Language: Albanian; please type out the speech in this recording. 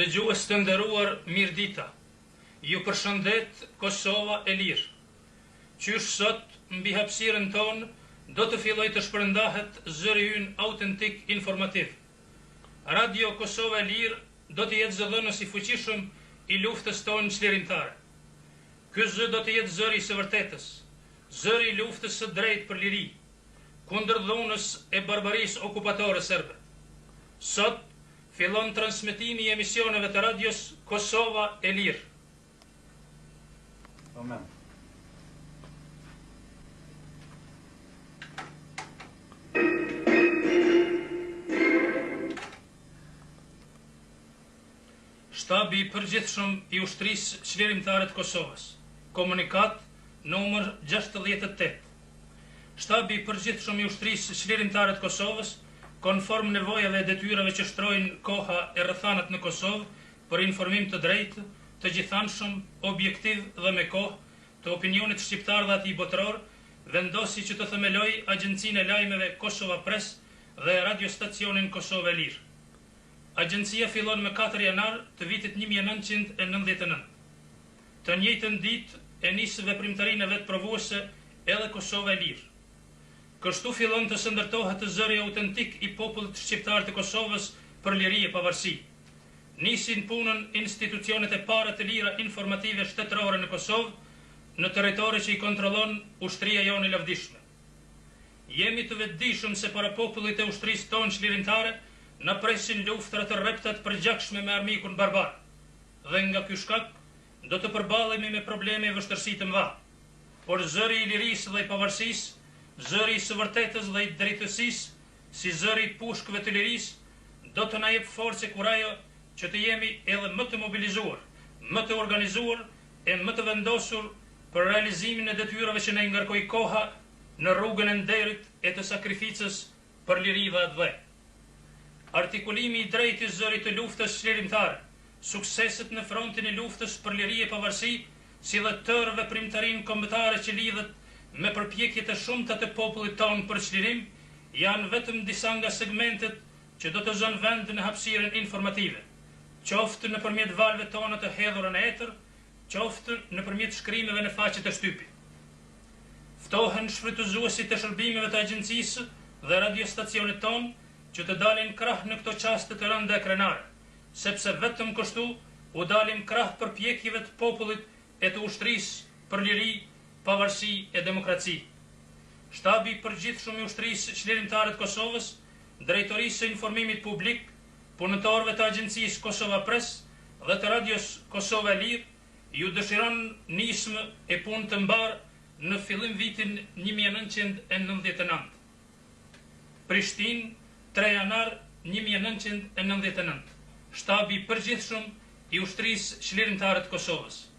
Dëgjues të nderuar, mirëdita. Ju përshëndet Kosova e lirë. Qysh sot mbi hapësirën tonë do të filloj të shpërndahet zëri ynë autentik informativ. Radio Kosova e lirë do të jetë zëdhënës i fuqishëm i luftës tonë çlirimtare. Ky zë do të jetë zëri i së vërtetës, zëri i luftës së drejtë për liri, kundër dhunës e barbarisë okupatore serbe. Sot fillon transmetimi i emisioneve të radios Kosova e lirë. Amen. Shtabi i përgjithshëm i ushtrisë çlirimtare të Kosovës. Komunikat numër 68. Shtabi i përgjithshëm i ushtrisë çlirimtare të Kosovës, konform nevojave e detyrave që shtrojnë koha e rrethanat në Kosovë për informim të drejtë, të gjithanshëm, objektiv dhe me kohë, të opinionit shqiptar dhe atij botëror, vendosi që të themeloj Agjencinë e Lajmeve Kosova Press dhe radiostacionin Kosova e Lirë. Agjencia fillon me 4 janar të vitit 1999. Të njëjtën ditë e nisë veprimtarinë e vet provuese edhe Kosova e Lirë. Kështu fillon të shndërtohet zëri autentik i popullit shqiptar të Kosovës për liri e pavarësi. Nisin punën institucionet e para të lira informative shtetërore në Kosovë, në territori që i kontrollon ushtria jonë e lavdishme. Jemi të vetëdijshëm se para popullit e ushtrisë tonë çlirimtare na presin luftrat të rreptat përgjakshme me armikun barbar. Dhe nga ky shkak do të përballemi me probleme e vështirësi të mëdha. Por zëri i lirisë dhe i pavarësisë, zëri i së vërtetës dhe i drejtësisë, si zëri i pushkëve të lirisë, do të na jep forcë kurajo që të jemi edhe më të mobilizuar, më të organizuar e më të vendosur për realizimin e detyrave që na ngarkoi koha në rrugën e nderit e të sakrificës për liri dhe atë. Artikulimi i drejtë i zërit të luftës çlirimtare, sukseset në frontin e luftës për liri e pavarësi, si dhe tërë veprimtarinë kombëtare që lidhet me përpjekjet e shumta të popullit tonë për çlirim, janë vetëm disa nga segmentet që do të zënë vend në hapësirën informative, qoftë nëpërmjet valve tona të hedhura në etër, qoftë nëpërmjet shkrimeve në faqet e shtypit. Ftohen shfrytëzuesit të shërbimeve të agjencisë dhe radiostacionit tonë që të dalin krah në këto çaste të rënda krenare, sepse vetëm kështu u dalim krah përpjekjeve të popullit e të ushtrisë për liri, pavarësi e demokraci. Shtabi i përgjithshëm i ushtrisë çlirimtare të Kosovës, drejtorisë së informimit publik, punëtorëve të agjencisë Kosova Press dhe të radios Kosova e Lirë, ju dëshiron nismë e punë të mbarë në fillim vitin 1999. Prishtinë, 3 janar 1999. Shtabi i përgjithshëm i ushtrisë çlirimtare të Kosovës.